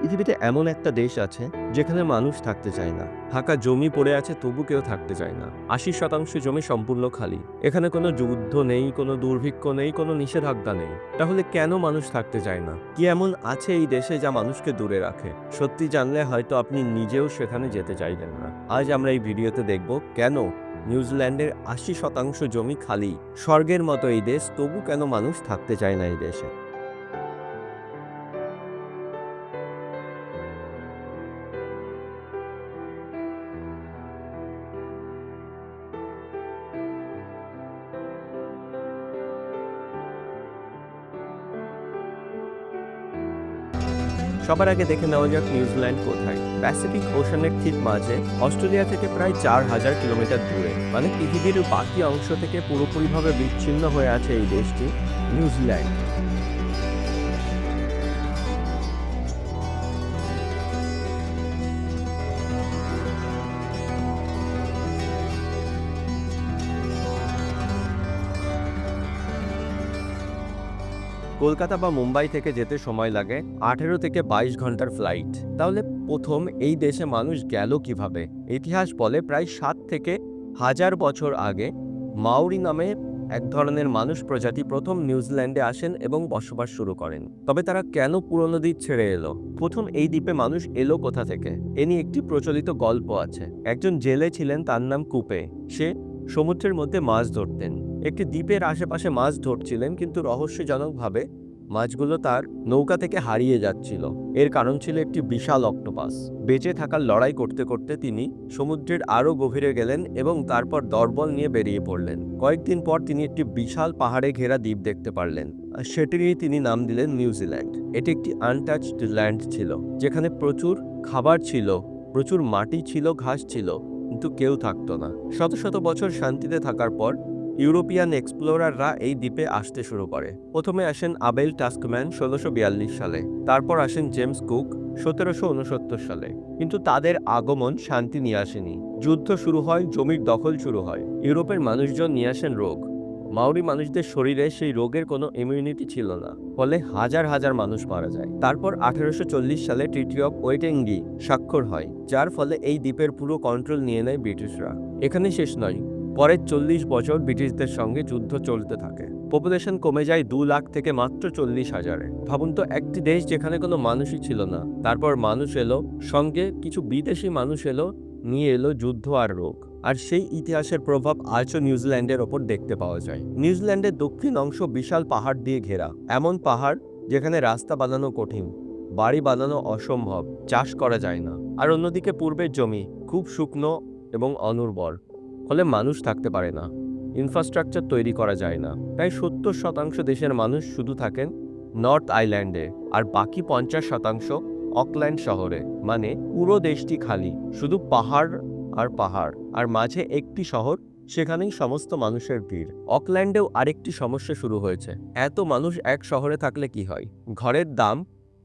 পৃথিবীতে এমন একটা দেশ আছে যেখানে মানুষ থাকতে চায় না। ফাঁকা জমি পড়ে আছে, তবু কেউ থাকতে চায় না। ৮০% জমি সম্পূর্ণ খালি। এখানে কোনো যুদ্ধ নেই, কোনো দুর্ভিক্ষ নেই, কোনো নিষেধাজ্ঞা নেই। তাহলে কেন মানুষ থাকতে চায় না? কি এমন আছে এই দেশে যা মানুষকে দূরে রাখে? সত্যি জানলে হয়তো আপনি নিজেও সেখানে যেতে চাইবেন না। আজ আমরা এই ভিডিওতে দেখব কেন নিউজিল্যান্ডের ৮০% জমি খালি। স্বর্গের মতো এই দেশ, তবু কেন মানুষ থাকতে চায় না এই দেশে। সবার আগে দেখে নেওয়া যাক নিউজিল্যান্ড কোথায়। প্যাসিফিক ওশানের ঠিক মাঝে, অস্ট্রেলিয়া থেকে প্রায় ৪,০০০ কিলোমিটার দূরে, মানে পৃথিবীর বাকি অংশ থেকে পুরোপুরিভাবে বিচ্ছিন্ন হয়ে আছে এই দেশটি, নিউজিল্যান্ড। কলকাতা বা মুম্বাই থেকে যেতে সময় লাগে ১৮ থেকে ২২ ঘন্টার ফ্লাইট। তাহলে প্রথম এই দেশে মানুষ গেল কিভাবে? ইতিহাস বলে প্রায় ৭ থেকে ১০০০ বছর আগে মাউরি নামে এক ধরনের মানুষ প্রজাতি প্রথম নিউজিল্যান্ডে আসেন এবং বসবাস শুরু করেন। তবে তারা কেন পুরনো দ্বীপ ছেড়ে এলো? প্রথম এই দ্বীপে মানুষ এলো কোথা থেকে? এ নিয়ে একটি প্রচলিত গল্প আছে। একজন জেলে ছিলেন, তার নাম কুপে। সে সমুদ্রের মধ্যে মাছ ধরতেন। একটি দ্বীপের আশেপাশে মাছ ধরছিলেন, কিন্তু রহস্যজনকভাবে মাছগুলো তার নৌকা থেকে হারিয়ে যাচ্ছিল। এর কারণ ছিল একটি বিশাল অক্টোপাস। বেঁচে থাকার লড়াই করতে করতে তিনি সমুদ্রের আরও গভীরে গেলেন এবং তারপর দলবল নিয়ে বেরিয়ে পড়লেন। কয়েকদিন পর তিনি একটি বিশাল পাহাড়ে ঘেরা দ্বীপ দেখতে পারলেন, আর সেটিরই তিনি নাম দিলেন নিউজিল্যান্ড। এটি একটি আনটাচড ল্যান্ড ছিল, যেখানে প্রচুর খাবার ছিল, প্রচুর মাটি ছিল, ঘাস ছিল, কিন্তু কেউ থাকতো না। শত শত বছর শান্তিতে থাকার পর ইউরোপিয়ান এক্সপ্লোরাররা এই দ্বীপে আসতে শুরু করে। প্রথমে আসেন আবেল টাস্কম্যান ১৬৪২ সালে, তারপর আসেন জেমস কুক ১৭৬৯ সালে। কিন্তু তাদের আগমন শান্তি নিয়ে আসেনি। যুদ্ধ শুরু হয়, জমির দখল শুরু হয়। ইউরোপের মানুষজন নিয়ে আসেন রোগ। মাউরি মানুষদের শরীরে সেই রোগের কোনো ইমিউনিটি ছিল না, ফলে হাজার হাজার মানুষ মারা যায়। তারপর ১৮৪০ সালে ট্রিটি অফ ওয়েটেঙ্গি স্বাক্ষর হয়, যার ফলে এই দ্বীপের পুরো কন্ট্রোল নিয়ে নেয় ব্রিটিশরা। এখানে শেষ নয়, পরের ৪০ বছর ব্রিটিশদের সঙ্গে যুদ্ধ চলতে থাকে। পপুলেশন কমে যায় ২ লাখ থেকে মাত্র ৪০,০০০-এ। ভাবুন তো, একটি দেশ যেখানে কোনো মানুষই ছিল না, তারপর মানুষ এলো, সঙ্গে কিছু বিদেশি মানুষ এলো, নিয়ে এলো যুদ্ধ আর রোগ। আর সেই ইতিহাসের প্রভাব আজও নিউজিল্যান্ডের ওপর দেখতে পাওয়া যায়। নিউজিল্যান্ডের দক্ষিণ অংশ বিশাল পাহাড় দিয়ে ঘেরা। এমন পাহাড় যেখানে রাস্তা বানানো কঠিন, বাড়ি বানানো অসম্ভব, চাষ করা যায় না। আর অন্যদিকে পূর্বের জমি খুব শুকনো এবং অনুর্বর, ফলে মানুষ থাকতে পারে না, ইনফ্রাস্ট্রাকচার তৈরি করা যায় না। তাই ৭০% দেশের মানুষ শুধু থাকেন নর্থ আইল্যান্ডে, আর বাকি ৫০% অকল্যান্ড শহরে। মানে পুরো দেশটি খালি, শুধু পাহাড় আর পাহাড়, আর মাঝে একটি শহর, সেখানেই সমস্ত মানুষের ভিড়। অকল্যান্ডেও আরেকটি সমস্যা শুরু হয়েছে। এত মানুষ এক শহরে থাকলে কি হয়? ঘরের দাম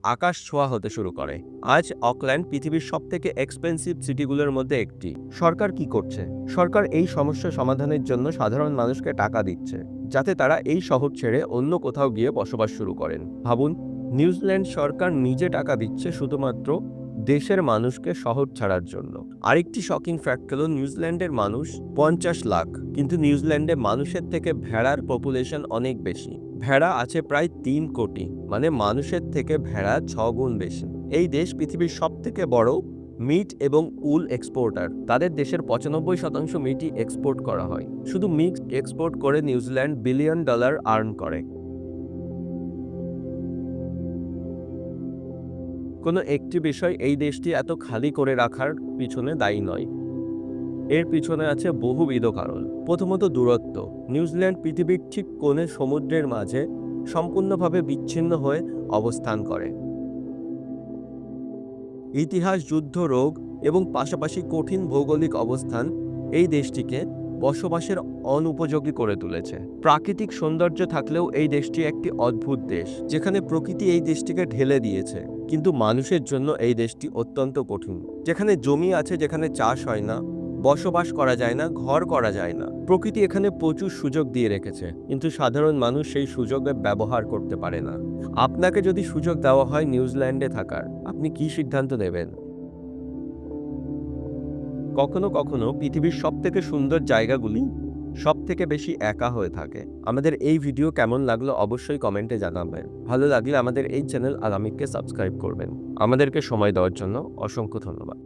আকাশ ছোঁয়া হতে শুরু করে। আজ অকল্যান্ড পৃথিবীর সবথেকে এক্সপেন্সিভ সিটিগুলোর মধ্যে একটি। সরকার কি করছে? সরকার এই সমস্যা সমাধানের জন্য সাধারণ মানুষকে টাকা দিচ্ছে, যাতে তারা এই শহর ছেড়ে অন্য কোথাও গিয়ে বসবাস শুরু করেন। ভাবুন, নিউজিল্যান্ড সরকার নিজে টাকা দিচ্ছে শুধুমাত্র দেশের মানুষকে শহর ছাড়ার জন্য। আরেকটি শকিং ফ্যাক্ট হলো নিউজিল্যান্ডের মানুষ ৫০ লাখ, কিন্তু নিউজিল্যান্ডে মানুষের থেকে ভেড়ার পপুলেশন অনেক বেশি। ভেড়া আছে প্রায় ৩ কোটি, মানে মানুষের থেকে ভেড়া ৬ গুণ বেশি। এই দেশ পৃথিবীর সবথেকে বড় মিট এবং উল এক্সপোর্টার। তাদের দেশের ৯৫% মিটই এক্সপোর্ট করা হয়। শুধু মিট এক্সপোর্ট করে নিউজিল্যান্ড $বিলিয়ন আর্ন করে। কোনো একটি বিষয় এই দেশটি এত খালি করে রাখার পিছনে দায়ী নয়। এর পিছনে আছে বহুবিধ কারণ। প্রথমত দূরত্ব। নিউজিল্যান্ড পৃথিবীর ঠিক কোণে সমুদ্রের মাঝে সম্পূর্ণভাবে বিচ্ছিন্ন হয়ে অবস্থান করে। ইতিহাস, যুদ্ধ, রোগ এবং পাশাপাশি কঠিন ভৌগোলিক অবস্থান এই দেশটিকে বসবাসের অনুপযোগী করে তুলেছে। প্রাকৃতিক সৌন্দর্য থাকলেও এই দেশটি একটি অদ্ভুত দেশ, যেখানে প্রকৃতি এই দেশটিকে ঢেলে দিয়েছে, কিন্তু মানুষের জন্য এই দেশটি অত্যন্ত কঠিন। যেখানে জমি আছে, যেখানে চাষ হয় না, বসবাস করা যায় না, ঘর করা যায় না। প্রকৃতি এখানে প্রচুর সুযোগ দিয়ে রেখেছে, কিন্তু সাধারণ মানুষ সেই সুযোগের ব্যবহার করতে পারে না। আপনাকে যদি সুযোগ দেওয়া হয় নিউজিল্যান্ডে থাকার, আপনি কি সিদ্ধান্ত নেবেন? কখনো কখনো পৃথিবীর সবথেকে সুন্দর জায়গাগুলি সবথেকে বেশি একা হয়ে থাকে। আমাদের এই ভিডিও কেমন লাগলো অবশ্যই কমেন্টে জানাবেন। ভালো লাগলে আমাদের এই চ্যানেল আলামিককে সাবস্ক্রাইব করবেন। আমাদেরকে সময় দেওয়ার জন্য অসংখ্য ধন্যবাদ।